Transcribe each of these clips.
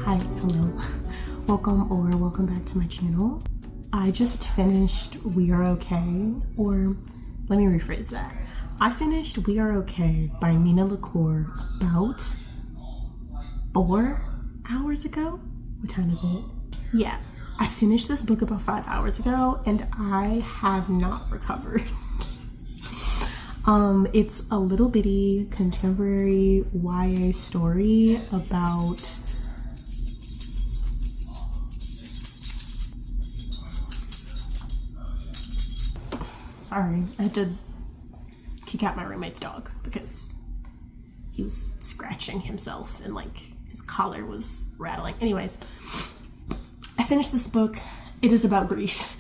Hi, hello, welcome back to my channel. I just finished We Are Okay, or let me rephrase that. I finished We Are Okay by LaCour about 4 hours ago. What time is it? Yeah, I finished this book about 5 hours ago and I have not recovered. It's a little bitty contemporary YA story about sorry, I had to kick out my roommate's dog because he was scratching himself and like his collar was rattling. Anyways, I finished this book. It is about grief.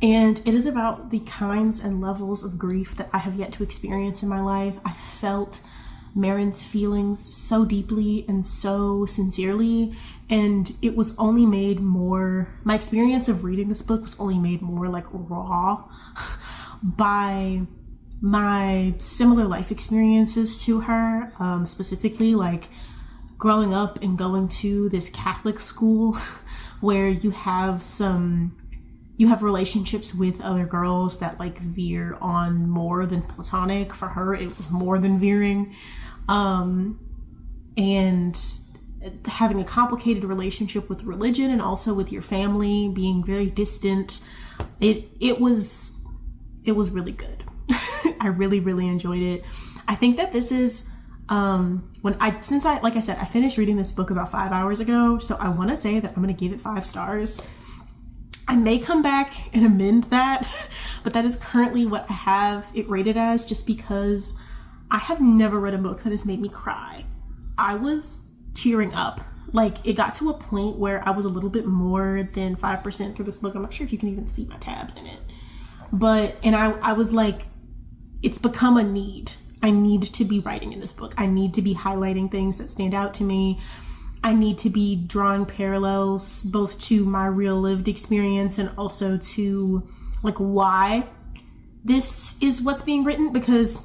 And it is about the kinds and levels of grief that I have yet to experience in my life. I felt Marin's feelings so deeply and so sincerely, and it was only made more, my experience of reading this book was only made more like raw by my similar life experiences to her, specifically like growing up and going to this Catholic school where you have relationships with other girls that like veer on more than platonic. For her, it was more than veering. And having a complicated relationship with religion and also with your family, being very distant. It was really good. I really enjoyed it. I think that this is, like I said, I finished reading this book about 5 hours ago. So I want to say that I'm going to give it 5 stars. I may come back and amend that, but that is currently what I have it rated as, just because I have never read a book that has made me cry. I was tearing up. Like, it got to a point where I was a little bit more than 5% through this book. I'm not sure if you can even see my tabs in it. And I was like, it's become a need. I need to be writing in this book. I need to be highlighting things that stand out to me. I need to be drawing parallels both to my real lived experience and also to like why this is what's being written, because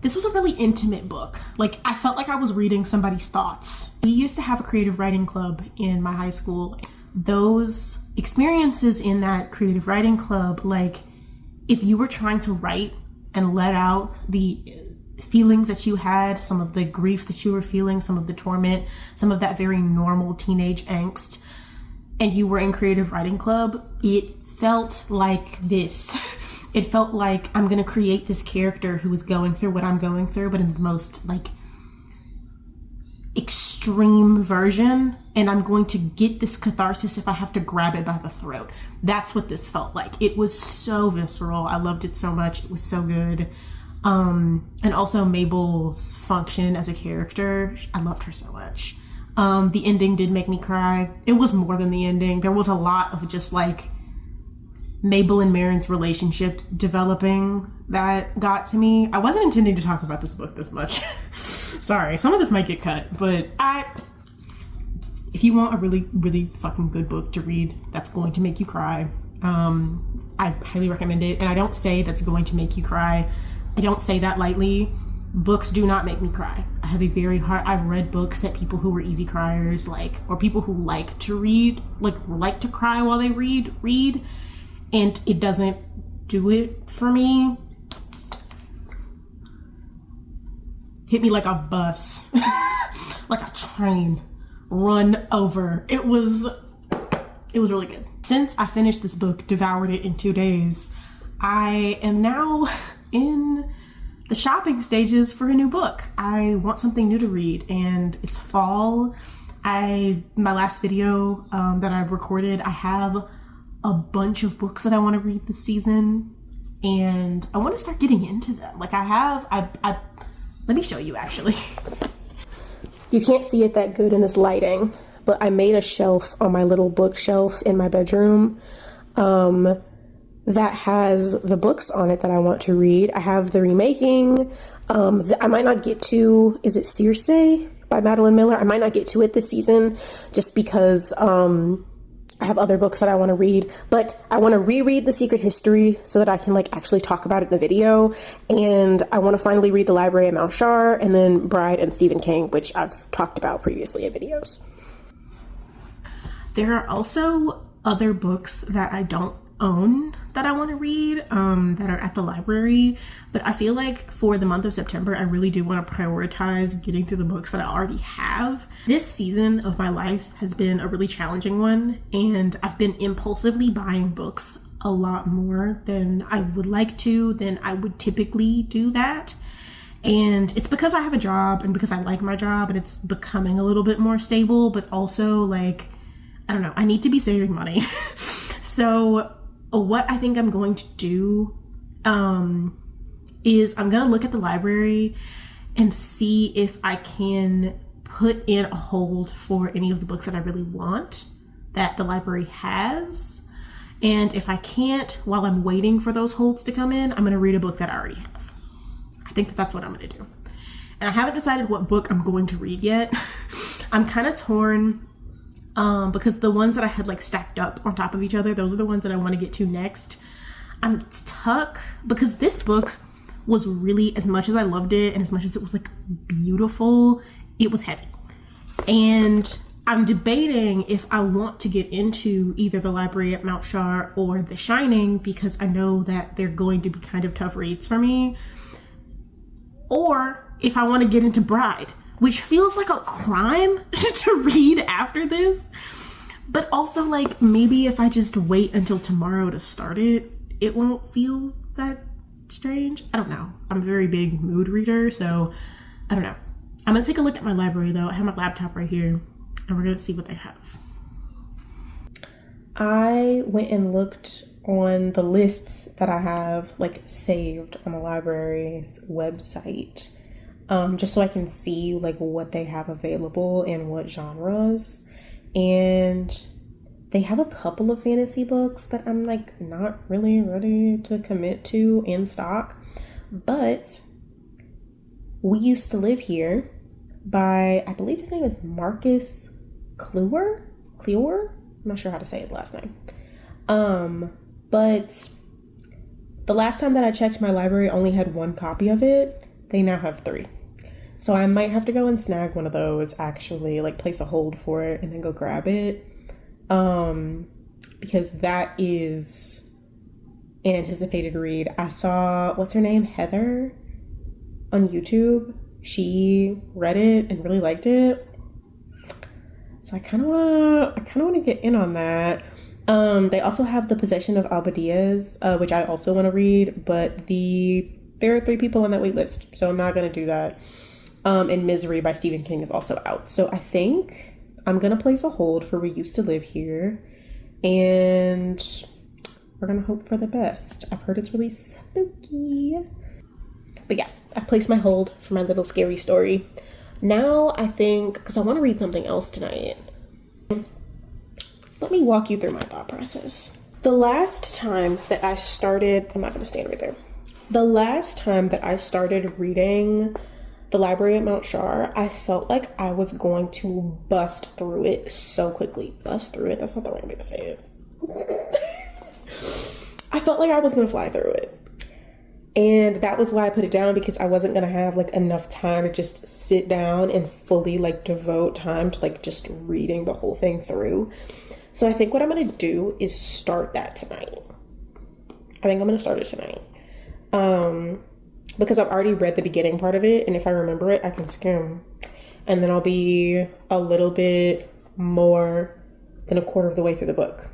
this was a really intimate book. Like, I felt like I was reading somebody's thoughts. We used to have a creative writing club in my high school. Those experiences in that creative writing club, like if you were trying to write and let out the feelings that you had, some of the grief that you were feeling, some of the torment, some of that very normal teenage angst, and you were in creative writing club, it felt like this. It felt like I'm gonna create this character who is going through what I'm going through, but in the most like extreme version, and I'm going to get this catharsis if I have to grab it by the throat. That's what this felt like. It was so visceral. I loved it so much. It was so good. And also Mabel's function as a character, I loved her so much. The ending did make me cry. It was more than the ending. There was a lot of just like Mabel and Marin's relationship developing that got to me. I wasn't intending to talk about this book this much. Sorry, some of this might get cut, but if you want a really fucking good book to read that's going to make you cry, I highly recommend it. And I don't say that's going to make you cry. I don't say that lightly. Books do not make me cry. I have a very hard, I've read books that people who were easy criers, like, or people who like to read, like to cry while they read, and it doesn't do it for me. Hit me like a bus, like a train, run over. It was really good. Since I finished this book, devoured it in 2 days, I am now in the shopping stages for a new book. I want something new to read, and it's fall. My last video that I recorded, I have a bunch of books that I want to read this season, and I want to start getting into them. Like let me show you actually. You can't see it that good in this lighting, but I made a shelf on my little bookshelf in my bedroom that has the books on it that I want to read. I have the remaking that I might not get to. Is it Circe by Madeline Miller? I might not get to it this season just because I have other books that I want to read, but I want to reread The Secret History so that I can like actually talk about it in a video. And I want to finally read The Library at Mount Shar, and then Bride and Stephen King, which I've talked about previously in videos. There are also other books that I don't own that I want to read that are at the library, but I feel like for the month of September I really do want to prioritize getting through the books that I already have. This season of my life has been a really challenging one, and I've been impulsively buying books a lot more than I would like to, than I would typically do that. And it's because I have a job and because I like my job and it's becoming a little bit more stable, but also like, I don't know, I need to be saving money. So what I think I'm going to do is I'm going to look at the library and see if I can put in a hold for any of the books that I really want that the library has. And if I can't, while I'm waiting for those holds to come in, I'm going to read a book that I already have. I think that's what I'm going to do. And I haven't decided what book I'm going to read yet. I'm kind of torn. Because the ones that I had like stacked up on top of each other, those are the ones that I want to get to next. I'm stuck because this book was really, as much as I loved it and as much as it was like beautiful, it was heavy. And I'm debating if I want to get into either The Library at Mount Shar or The Shining, because I know that they're going to be kind of tough reads for me. Or if I want to get into Bride, which feels like a crime to read after this. But also like, maybe if I just wait until tomorrow to start it, it won't feel that strange. I don't know. I'm a very big mood reader, so I don't know. I'm gonna take a look at my library though. I have my laptop right here and we're gonna see what they have. I went and looked on the lists that I have like saved on the library's website. Just so I can see like what they have available and what genres. And they have a couple of fantasy books that I'm like not really ready to commit to in stock. But We Used to Live Here by, I believe his name is Marcus Kliewer? I'm not sure how to say his last name. But the last time that I checked, my library only had one copy of it. They now have 3. So I might have to go and snag one of those, actually, like place a hold for it and then go grab it. Because that is an anticipated read. I saw, what's her name? Heather on YouTube. She read it and really liked it. So I kind of want to get in on that. They also have The Possession of Obadiah's, which I also want to read, but there are 3 people on that wait list, so I'm not going to do that. And Misery by Stephen King is also out. So I think I'm going to place a hold for We Used to Live Here, and we're going to hope for the best. I've heard it's really spooky. But yeah, I've placed my hold for my little scary story. Now I think, because I want to read something else tonight, let me walk you through my thought process. The last time that I started, I'm not going to stand right there. The last time that I started reading The Library at Mount Shar, I felt like I was going to bust through it so quickly. Bust through it? That's not the right way to say it. I felt like I was going to fly through it. And that was why I put it down, because I wasn't going to have like enough time to just sit down and fully like devote time to like just reading the whole thing through. So I think what I'm going to do is start that tonight. I think I'm going to start it tonight. Because I've already read the beginning part of it, and if I remember it, I can skim. And then I'll be a little bit more than a quarter of the way through the book.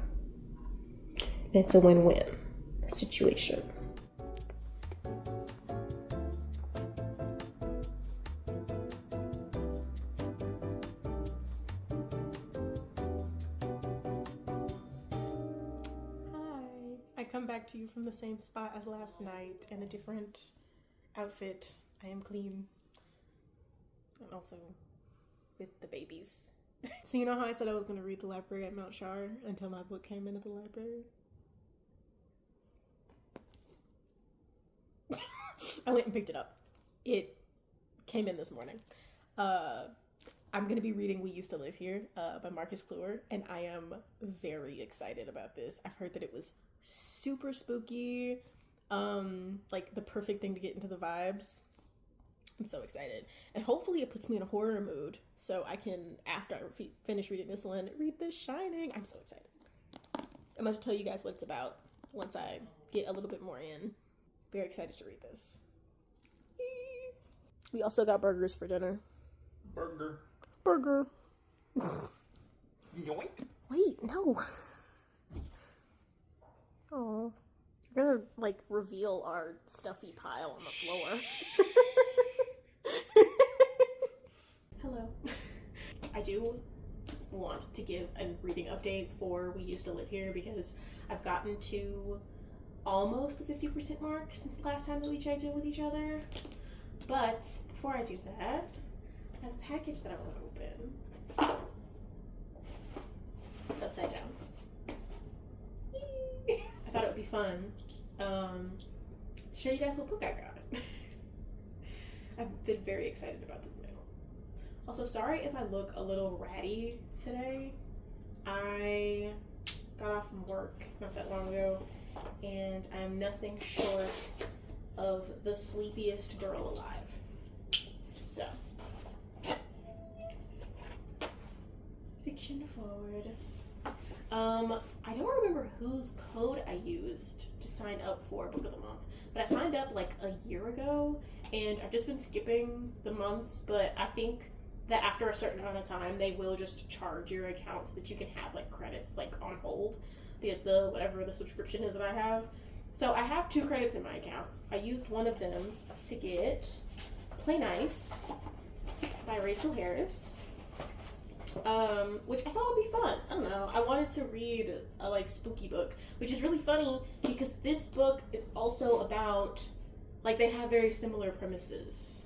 It's a win-win situation. I come back to you from the same spot as last night in a different outfit. I am clean. And also with the babies. So you know how I said I was going to read The Library at Mount Shar until my book came into the library? I went and picked it up. It came in this morning. I'm going to be reading We Used to Live Here by Kliewer, and I am very excited about this. I've heard that it was super spooky, like the perfect thing to get into the vibes. I'm so excited. And hopefully it puts me in a horror mood so I can, after I finish reading this one, read The Shining. I'm so excited. I'm going to tell you guys what it's about once I get a little bit more in. Very excited to read this. We also got burgers for dinner. Burger. Yoink. Wait, no. Oh, you're gonna like reveal our stuffy pile on the floor. Hello. I do want to give a reading update for We Used to Live Here because I've gotten to almost the 50% mark since the last time that we checked in with each other. But before I do that, I have a package that I want to open. It's upside down. I thought it would be fun to show you guys what book I got. I've been very excited about this mail. Also, sorry if I look a little ratty today. I got off from work not that long ago, and I'm nothing short of the sleepiest girl alive. So, fiction forward. I don't remember whose code I used to sign up for Book of the Month, but I signed up like a year ago, and I've just been skipping the months, but I think that after a certain amount of time, they will just charge your account so that you can have like credits like on hold, the whatever the subscription is that I have. So I have 2 credits in my account. I used one of them to get Play Nice by Rachel Harris, which I thought would be fun. I don't know. I wanted to read a like spooky book, which is really funny because this book is also about, like, they have very similar premises.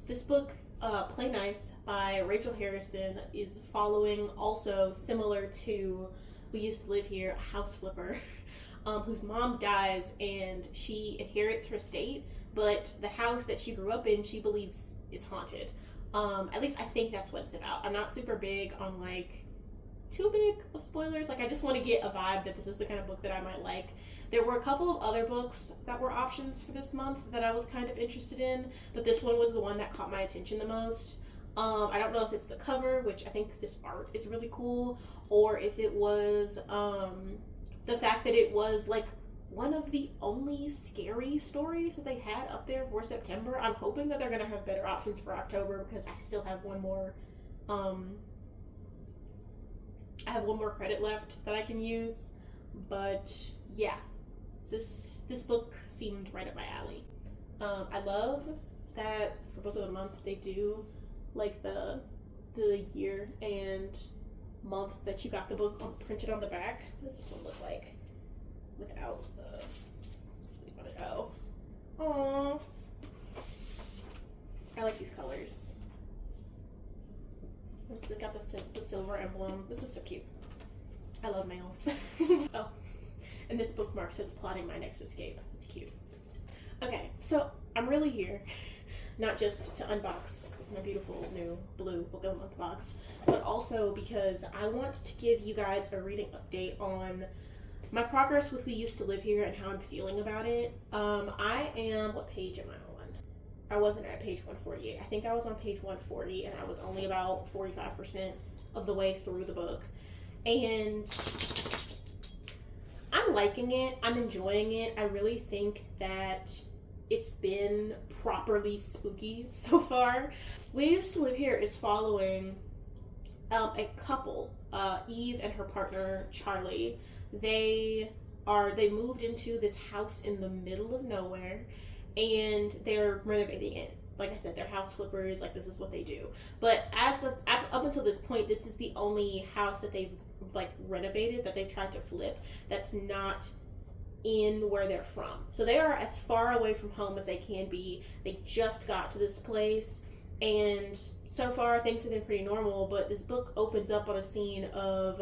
This book, Play Nice by Rachel Harrison, is following, also similar to We Used to Live Here, a house flipper whose mom dies and she inherits her estate, but the house that she grew up in, she believes is haunted. At least I think that's what it's about. I'm not super big on like too big of spoilers. Like, I just want to get a vibe that this is the kind of book that I might like. There were a couple of other books that were options for this month that I was kind of interested in, but this one was the one that caught my attention the most. I don't know if it's the cover, which I think this art is really cool, or if it was the fact that it was like one of the only scary stories that they had up there for September. I'm hoping that they're going to have better options for October because I still have one more credit left that I can use. But yeah, this book seemed right up my alley. I love that for Book of the Month they do like the year and month that you got the book printed on the back. What does this one look like without the sleep on it? Oh, aww. I like these colors. This has got the silver emblem. This is so cute. I love mail. Oh, and this bookmark says plotting my next escape. It's cute. Okay, so I'm really here not just to unbox my beautiful new blue Book of the Month box, but also because I want to give you guys a reading update on my progress with We Used to Live Here and how I'm feeling about it. I am, what page am I on? I wasn't at page 148. I think I was on page 140, and I was only about 45% of the way through the book. And I'm liking it. I'm enjoying it. I really think that it's been properly spooky so far. We Used to Live Here is following a couple, Eve and her partner Charlie. They moved into this house in the middle of nowhere, and they're renovating it. Like I said, they're house flippers. Like, this is what they do. But up until this point, this is the only house that they've like renovated, that they've tried to flip, that's not in where they're from. So they are as far away from home as they can be. They just got to this place, and so far things have been pretty normal, but this book opens up on a scene of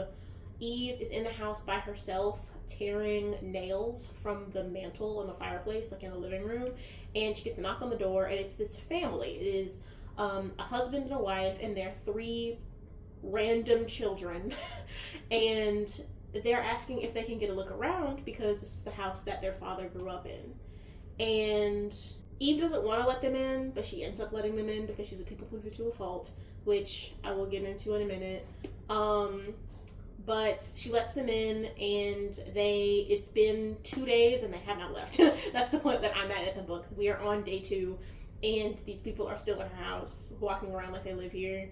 Eve is in the house by herself tearing nails from the mantle on the fireplace, like in the living room, and she gets a knock on the door, and it's this family. It is a husband and a wife and their 3 random children. And they're asking if they can get a look around because this is the house that their father grew up in. And Eve doesn't want to let them in, but she ends up letting them in because she's a people pleaser to a fault, which I will get into in a minute. But she lets them in, and it's been 2 days and they have not left. That's the point that I'm at the book. We are on day 2, and these people are still in her house, walking around like they live here.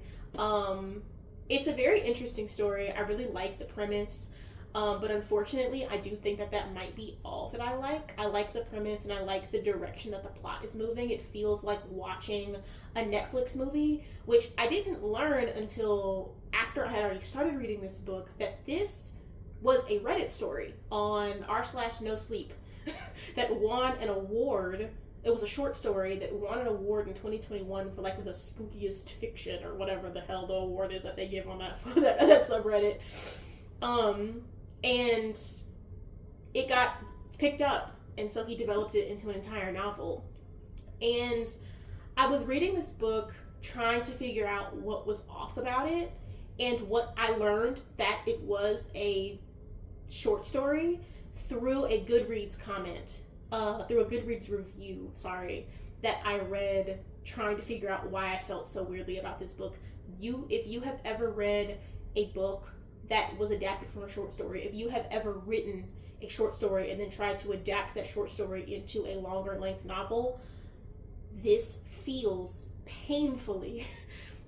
It's a very interesting story. I really like the premise. But unfortunately, I do think that might be all that I like. I like the premise and I like the direction that the plot is moving. It feels like watching a Netflix movie, which I didn't learn until after I had already started reading this book, that this was a Reddit story on r/no sleep that won an award. It was a short story that won an award in 2021 for like the spookiest fiction or whatever the hell the award is that they give on that subreddit. And it got picked up, and so he developed it into an entire novel. And I was reading this book trying to figure out what was off about it, and what I learned that it was a short story through a Goodreads review, that I read trying to figure out why I felt so weirdly about this book. If you have ever read a book that was adapted from a short story, if you have ever written a short story and then tried to adapt that short story into a longer length novel, this feels painfully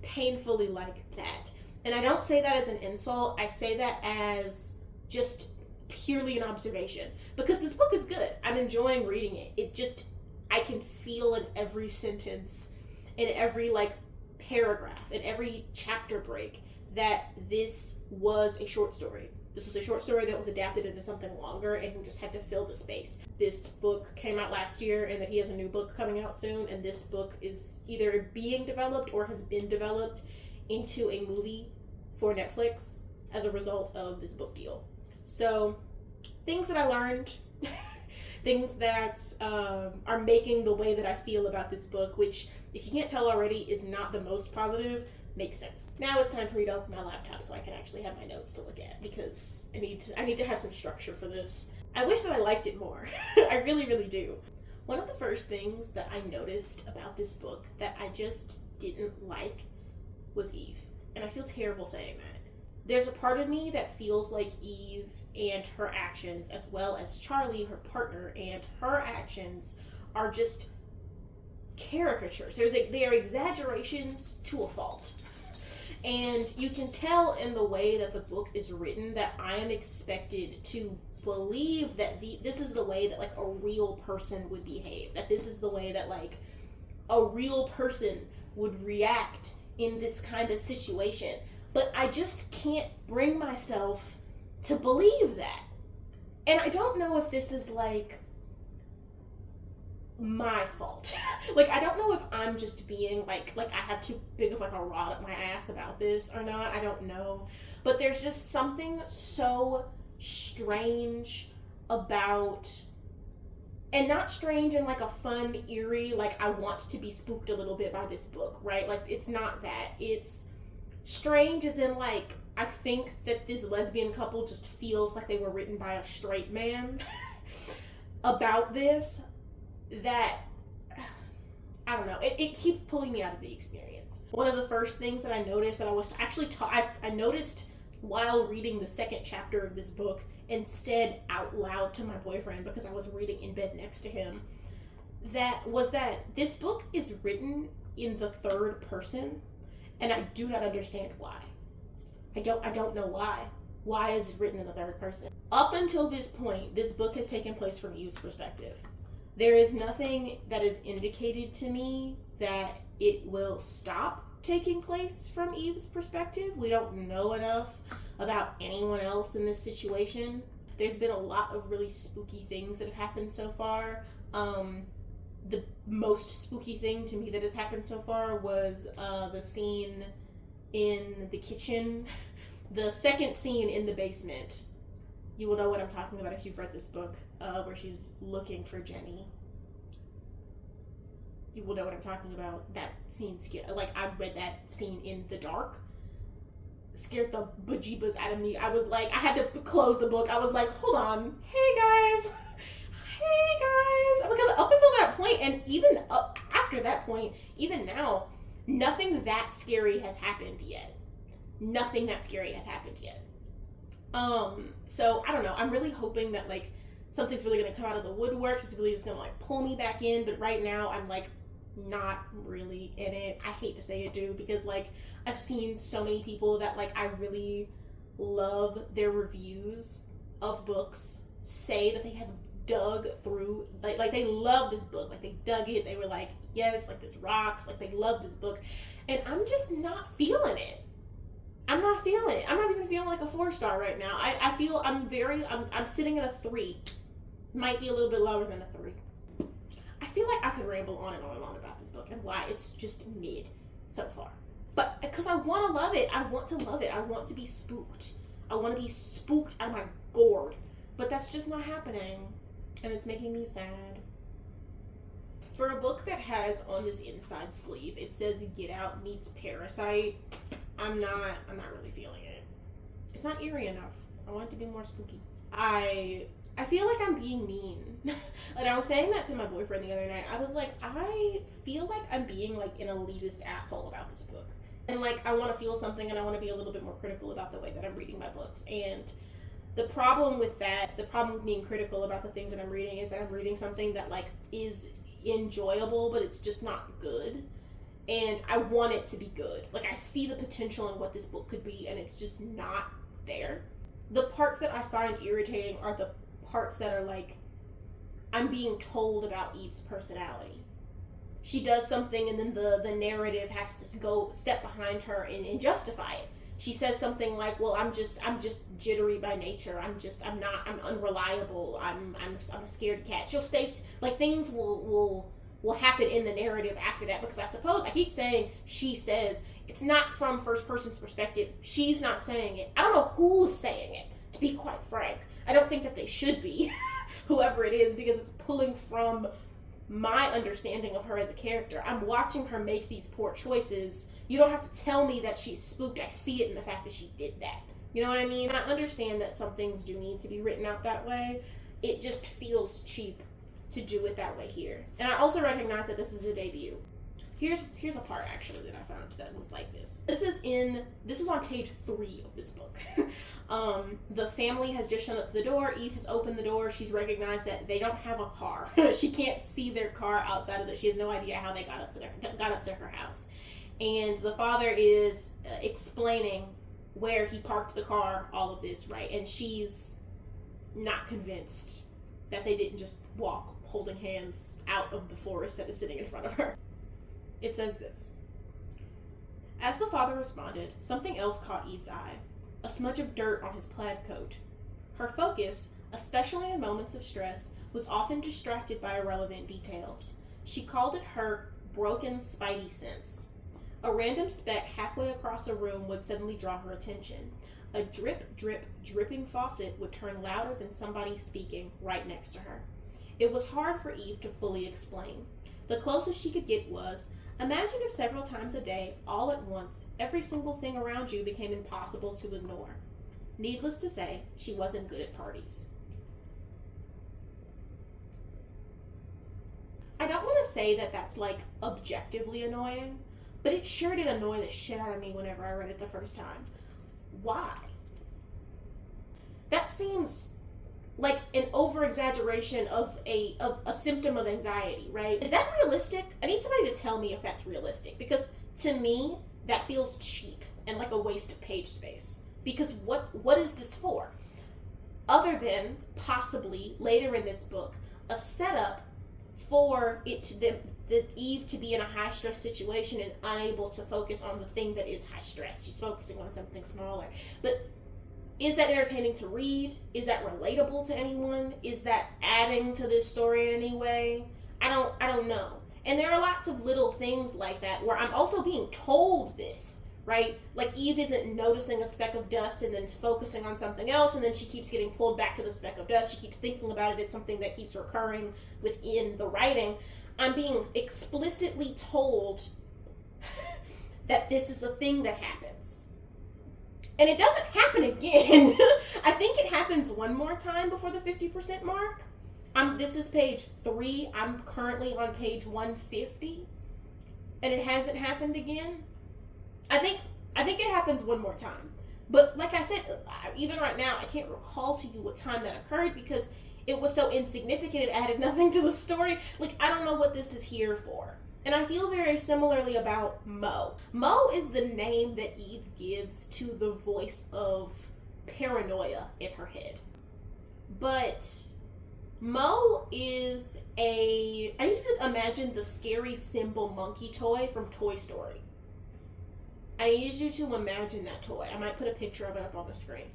like that. And I don't say that as an insult, I say that as just purely an observation, because this book is good. I'm enjoying reading it. I can feel in every sentence, in every paragraph, in every chapter break, that this was a short story. This was a short story that was adapted into something longer, and he just had to fill the space. This book came out last year, and that he has a new book coming out soon, and this book is either being developed or has been developed into a movie for Netflix as a result of this book deal. So, things that I learned, things that are making the way that I feel about this book, which, if you can't tell already, is not the most positive, makes sense. Now it's time for me to open my laptop so I can actually have my notes to look at, because I need to have some structure for this. I wish that I liked it more. I really, really do. One of the first things that I noticed about this book that I just didn't like was Eve. And I feel terrible saying that. There's a part of me that feels like Eve and her actions, as well as Charlie, her partner, and her actions are just caricatures. They are exaggerations to a fault. And you can tell in the way that the book is written that I am expected to believe that this is the way that a real person would behave. That this is the way that a real person would react in this kind of situation. But I just can't bring myself to believe that. And I don't know if this is my fault. I don't know if I'm just being I have too big of a rod up my ass about this or not. I don't know. But there's just something so strange about, and not strange in a fun, eerie, I want to be spooked a little bit by this book, right? It's not that. It's strange as in I think that this lesbian couple just feels like they were written by a straight man about this, that I don't know, it keeps pulling me out of the experience. One of the first things that I noticed that I was actually I noticed while reading the second chapter of this book, and said out loud to my boyfriend because I was reading in bed next to him, that this book is written in the third person, and I do not understand why. I don't know why. Why is it written in the third person? Up until this point, this book has taken place from Eve's perspective. There is nothing that is indicated to me that it will stop taking place from Eve's perspective. We don't know enough about anyone else in this situation. There's been a lot of really spooky things that have happened so far. The most spooky thing to me that has happened so far was the scene in the kitchen. The second scene in the basement. You will know what I'm talking about if you've read this book, where she's looking for Jenny. you will know what I'm talking about. That scene scared, like, I read that scene in the dark, scared the bejeebas out of me. I was like, I had to close the book. I was like, hold on, hey guys, because up until that point, and even up after that point, even now, nothing that scary has happened yet. So I don't know. I'm really hoping that like something's really gonna come out of the woodwork. It's really just gonna like pull me back in. But right now, I'm like not really in it. I hate to say it, dude, because like I've seen so many people that like I really love their reviews of books say that they have dug through, like they love this book, like they dug it, they were like, yes, like this rocks, like they love this book, and I'm just not feeling it. I'm not even feeling like a 4-star right now. I feel I'm sitting at a 3. Might be a little bit lower than a 3. I feel like I could ramble on and on and on about this book and why it's just mid so far, but because I want to love it. I want to be spooked. I want to be spooked out of my gourd, but that's just not happening. And it's making me sad. For a book that has on this inside sleeve, it says Get Out meets Parasite, I'm not really feeling it. It's not eerie enough. I want it to be more spooky. I feel like I'm being mean. And I was saying that to my boyfriend the other night. I was like, I feel like I'm being like an elitist asshole about this book. And like, I want to feel something, and I want to be a little bit more critical about the way that I'm reading my books. And the problem with being critical about the things that I'm reading is that I'm reading something that like is enjoyable, but it's just not good. And I want it to be good. Like, I see the potential in what this book could be, and it's just not there. The parts that I find irritating are the parts that are like, I'm being told about Eve's personality. She does something, and then the narrative has to go step behind her and justify it. She says something like, well, I'm just jittery by nature. I'm unreliable. I'm a scared cat. She'll say, like, things will happen in the narrative after that, because I keep saying she says, it's not from first person's perspective. She's not saying it. I don't know who's saying it, to be quite frank. I don't think that they should be, whoever it is, because it's pulling from my understanding of her as a character. I'm watching her make these poor choices. You don't have to tell me that she's spooked. I see it in the fact that she did that. You know what I mean? I understand that some things do need to be written out that way. It just feels cheap to do it that way here. And I also recognize that this is a debut. Here's a part actually that I found that was like this. This is on page 3 of this book. The family has just shown up to the door. Eve has opened the door. She's recognized that they don't have a car. She can't see their car outside of it. She has no idea how they got up to her house. And the father is explaining where he parked the car, all of this, right? And she's not convinced that they didn't just walk holding hands out of the forest that is sitting in front of her. It says this. As the father responded, something else caught Eve's eye. A smudge of dirt on his plaid coat. Her focus, especially in moments of stress, was often distracted by irrelevant details. She called it her broken spidey sense. A random speck halfway across a room would suddenly draw her attention. A drip, drip, dripping faucet would turn louder than somebody speaking right next to her. It was hard for Eve to fully explain. The closest she could get was, imagine if several times a day, all at once, every single thing around you became impossible to ignore. Needless to say, she wasn't good at parties. I don't want to say that that's like objectively annoying, but it sure did annoy the shit out of me whenever I read it the first time. Why? That seems like an over-exaggeration of a symptom of anxiety, right? Is that realistic? I need somebody to tell me if that's realistic, because to me, that feels cheap and like a waste of page space. Because what is this for? Other than, possibly, later in this book, a setup for it to the Eve to be in a high-stress situation and unable to focus on the thing that is high stress. She's focusing on something smaller. But is that entertaining to read? Is that relatable to anyone? Is that adding to this story in any way? I don't know. And there are lots of little things like that where I'm also being told this, right? Like Eve isn't noticing a speck of dust and then focusing on something else, and then she keeps getting pulled back to the speck of dust. She keeps thinking about it. It's something that keeps recurring within the writing. I'm being explicitly told that this is a thing that happens. And it doesn't happen again. I think it happens one more time before the 50% mark. This is page 3. I'm currently on page 150. And it hasn't happened again. I think it happens one more time. But like I said, even right now, I can't recall to you what time that occurred because it was so insignificant, it added nothing to the story. Like, I don't know what this is here for. And I feel very similarly about Mo. Mo is the name that Eve gives to the voice of paranoia in her head. But Mo is I need you to imagine the scary symbol monkey toy from Toy Story. I need you to imagine that toy. I might put a picture of it up on the screen.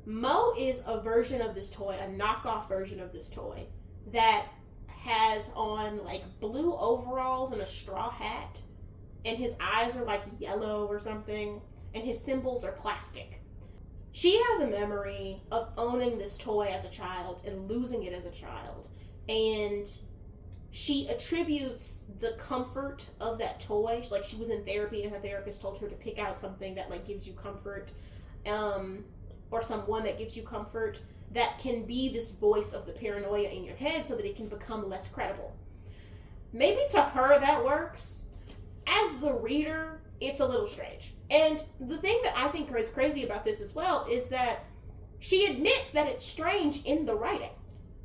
Mo is a version of this toy, a knockoff version of this toy, that has on like blue overalls and a straw hat, and his eyes are like yellow or something, and his symbols are plastic. She has a memory of owning this toy as a child and losing it as a child, and she attributes the comfort of that toy, like she was in therapy and her therapist told her to pick out something that like gives you comfort, or someone that gives you comfort that can be this voice of the paranoia in your head so that it can become less credible. Maybe to her that works. As the reader, it's a little strange. And the thing that I think is crazy about this as well is that she admits that it's strange in the writing.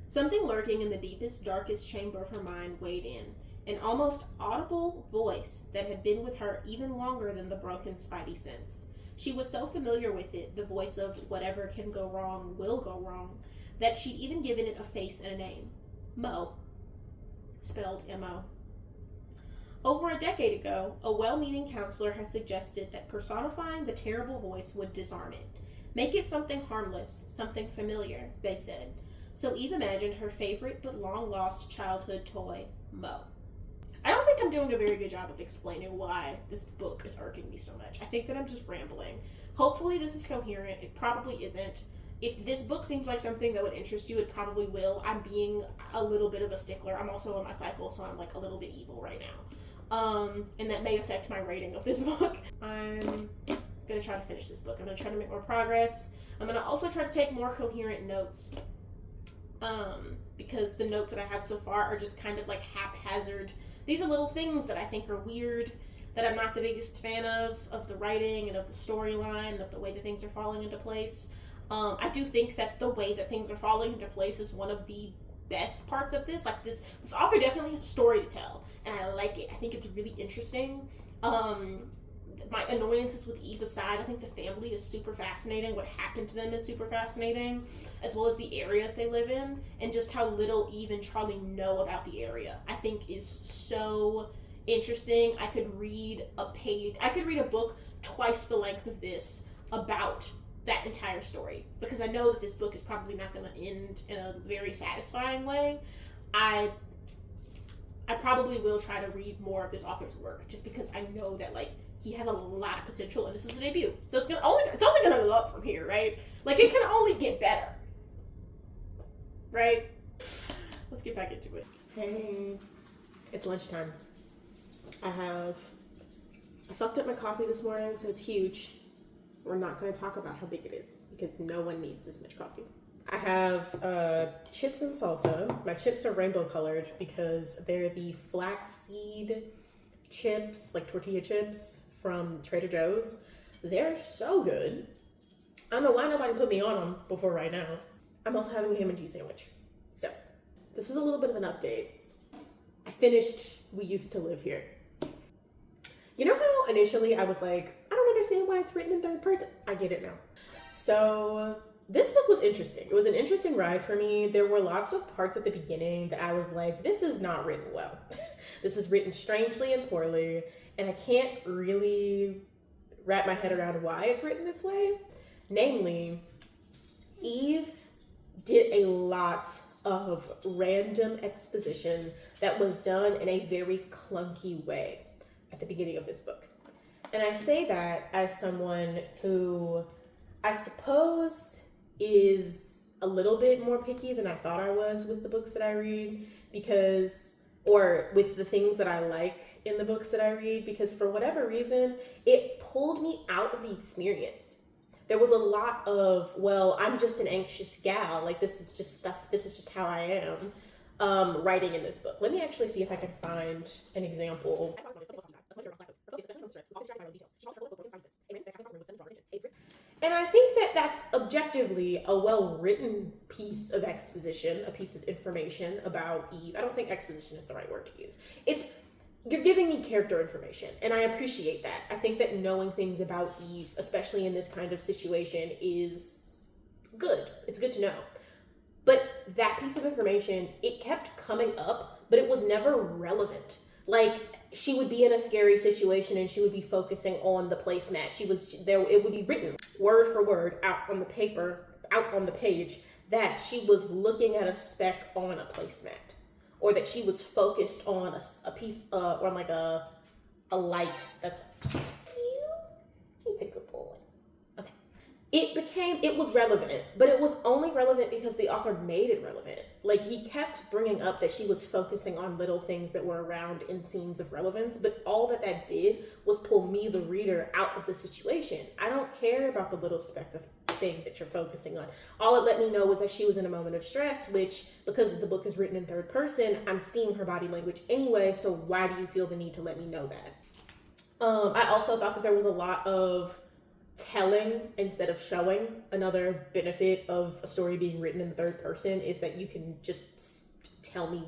Something lurking in the deepest, darkest chamber of her mind weighed in, an almost audible voice that had been with her even longer than the broken spidey sense. She was so familiar with it, the voice of whatever can go wrong will go wrong, that she'd even given it a face and a name. Mo. Spelled M-O. Over a decade ago, a well-meaning counselor had suggested that personifying the terrible voice would disarm it. Make it something harmless, something familiar, they said. So Eve imagined her favorite but long-lost childhood toy, Mo. I don't think I'm doing a very good job of explaining why this book is irking me so much. I think that I'm just rambling. Hopefully this is coherent. It probably isn't. If this book seems like something that would interest you, it probably will. I'm being a little bit of a stickler. I'm also on my cycle, so I'm like a little bit evil right now. And that may affect my rating of this book. I'm gonna try to finish this book. I'm gonna try to make more progress. I'm gonna also try to take more coherent notes. Because the notes that I have so far are just kind of like haphazard. These are little things that I think are weird, that I'm not the biggest fan of the writing and of the storyline, of the way that things are falling into place. I do think that the way that things are falling into place is one of the best parts of this. Like this author definitely has a story to tell, and I like it. I think it's really interesting. My annoyances with Eve aside, I think the family is super fascinating. What happened to them is super fascinating, as well as the area that they live in, and just how little Eve and Charlie know about the area, I think is so interesting. I could read a book twice the length of this about that entire story, because I know that this book is probably not going to end in a very satisfying way. I probably will try to read more of this author's work, just because I know that like he has a lot of potential, and this is a debut, so it's only gonna go up from here, right? Like it can only get better, right? Let's get back into it. Hey, it's lunchtime. I fucked up my coffee this morning, so it's huge. We're not going to talk about how big it is because no one needs this much coffee. I have chips and salsa. My chips are rainbow colored because they're the flaxseed chips, like tortilla chips from Trader Joe's. They're so good. I don't know why nobody put me on them before right now. I'm also having a ham and cheese sandwich. So, this is a little bit of an update. I finished We Used to Live Here. You know how initially I was like, I don't understand why it's written in third person? I get it now. So, this book was interesting. It was an interesting ride for me. There were lots of parts at the beginning that I was like, this is not written well. This is written strangely and poorly, and I can't really wrap my head around why it's written this way. Namely, Eve did a lot of random exposition that was done in a very clunky way at the beginning of this book. And I say that as someone who I suppose is a little bit more picky than I thought I was with the books that I read, because or with the things that I like in the books that I read, because for whatever reason, it pulled me out of the experience. There was a lot of, well, I'm just an anxious gal, like this is just how I am, writing in this book. Let me actually see if I can find an example. And I think that that's objectively a well-written piece of exposition, a piece of information about Eve. I don't think exposition is the right word to use. You're giving me character information, and I appreciate that. I think that knowing things about Eve, especially in this kind of situation, is good. It's good to know. But that piece of information, it kept coming up, but it was never relevant. Like, she would be in a scary situation and she would be focusing on the placemat. It would be written word for word out on the page, that she was looking at a speck on a placemat, or that she was focused on a piece, on like a light that's, he's a good boy. Okay. It was relevant, but it was only relevant because the author made it relevant. Like, he kept bringing up that she was focusing on little things that were around in scenes of relevance, but all that did was pull me, the reader, out of the situation. I don't care about the little speck of thing that you're focusing on. All it let me know was that she was in a moment of stress, which, because the book is written in third person, I'm seeing her body language anyway, so why do you feel the need to let me know that? I also thought that there was a lot of telling instead of showing. Another benefit of a story being written in the third person is that you can just tell me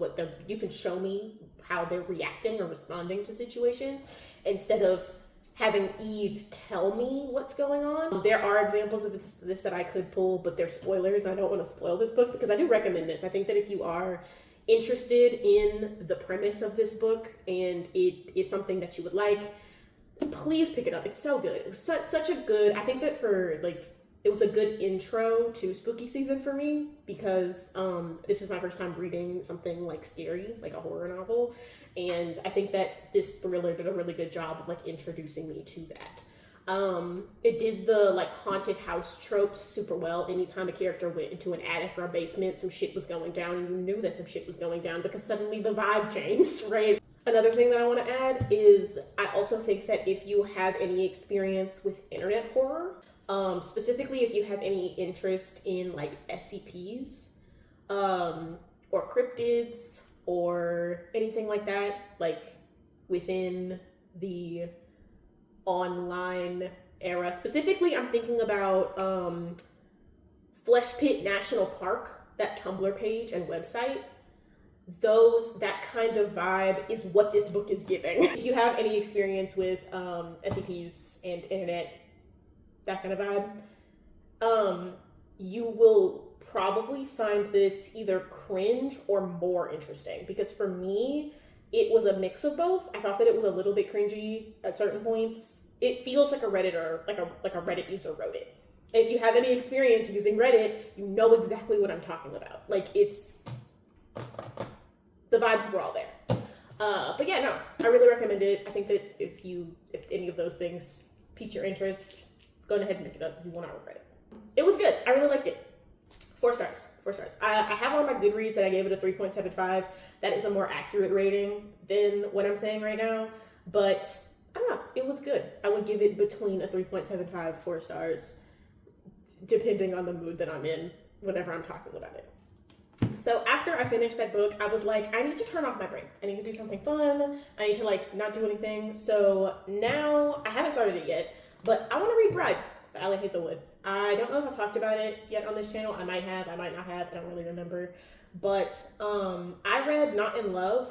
you can show me how they're reacting or responding to situations, instead of having Eve tell me what's going on. There are examples of this that I could pull, but they're spoilers. I don't want to spoil this book, because I do recommend this. I think that if you are interested in the premise of this book and it is something that you would like, please pick it up. It's so good. It was such a good, I think that it was a good intro to spooky season for me, because this is my first time reading something like scary, like a horror novel. And I think that this thriller did a really good job of like introducing me to that. It did the like haunted house tropes super well. Anytime a character went into an attic or a basement, some shit was going down, and you knew that some shit was going down because suddenly the vibe changed, right? Another thing that I want to add is I also think that if you have any experience with internet horror, specifically if you have any interest in like SCPs, or cryptids, or anything like that, like within the online era. Specifically, I'm thinking about Flesh Pit National Park, that Tumblr page and website. That kind of vibe is what this book is giving. If you have any experience with SCPs and internet, that kind of vibe, you will probably find this either cringe or more interesting, because for me, it was a mix of both. I thought that it was a little bit cringy at certain points. It feels like a Redditor, like a Reddit user wrote it. If you have any experience using Reddit, you know exactly what I'm talking about. Like, the vibes were all there. But yeah, no, I really recommend it. I think that if any of those things pique your interest, go ahead and pick it up if you want to regret it. It was good. I really liked it. 4 stars. 4 stars. I have on my Goodreads and I gave it a 3.75. That is a more accurate rating than what I'm saying right now. But I don't know. It was good. I would give it between a 3.75, 4 stars, depending on the mood that I'm in whenever I'm talking about it. So after I finished that book, I was like, I need to turn off my brain. I need to do something fun. I need to like not do anything. So now I haven't started it yet, but I want to read Bride by Ali Hazelwood. I don't know if I've talked about it yet on this channel. I might have, I might not have. I don't really remember. But I read Not in Love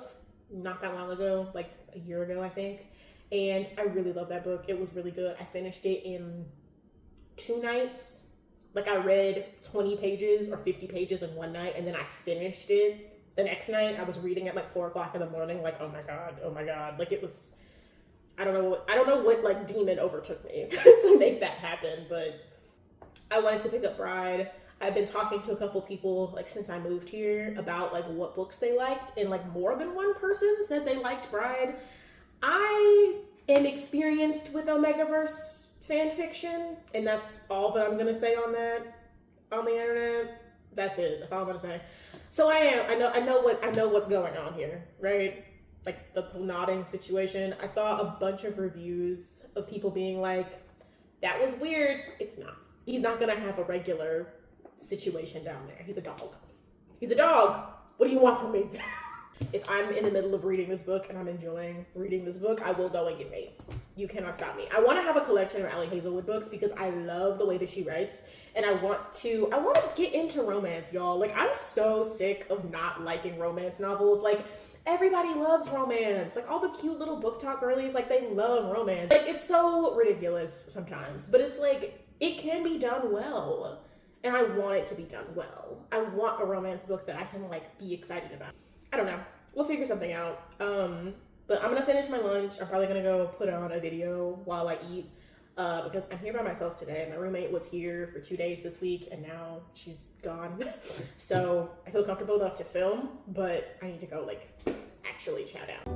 not that long ago, like a year ago, I think. And I really love that book. It was really good. I finished it in 2 nights. Like, I read 20 pages or 50 pages in one night, and then I finished it the next night. I was reading at like 4 o'clock in the morning, like, oh my God. Like, it was, I don't know what like demon overtook me to make that happen, but I wanted to pick up Bride. I've been talking to a couple people like since I moved here about like what books they liked, and like more than one person said they liked Bride. I am experienced with Omegaverse fan fiction, and that's all that I'm gonna say on that on the internet. That's it. That's all I'm gonna say. So I know what's going on here, right? Like the whole nodding situation. I saw a bunch of reviews of people being like, that was weird. It's not. He's not gonna have a regular situation down there. He's a dog. He's a dog. What do you want from me? If I'm in the middle of reading this book and I'm enjoying reading this book, I will go and get made. You cannot stop me. I want to have a collection of Allie Hazelwood books because I love the way that she writes, and I want to get into romance, y'all. Like, I'm so sick of not liking romance novels. Like, everybody loves romance. Like, all the cute little book talk girlies, like, they love romance. Like, it's so ridiculous sometimes, but it's like, it can be done well, and I want it to be done well. I want a romance book that I can, like, be excited about. I don't know. We'll figure something out. But I'm gonna finish my lunch. I'm probably gonna go put on a video while I eat because I'm here by myself today. My roommate was here for 2 days this week and now she's gone. So I feel comfortable enough to film, but I need to go like actually chat out.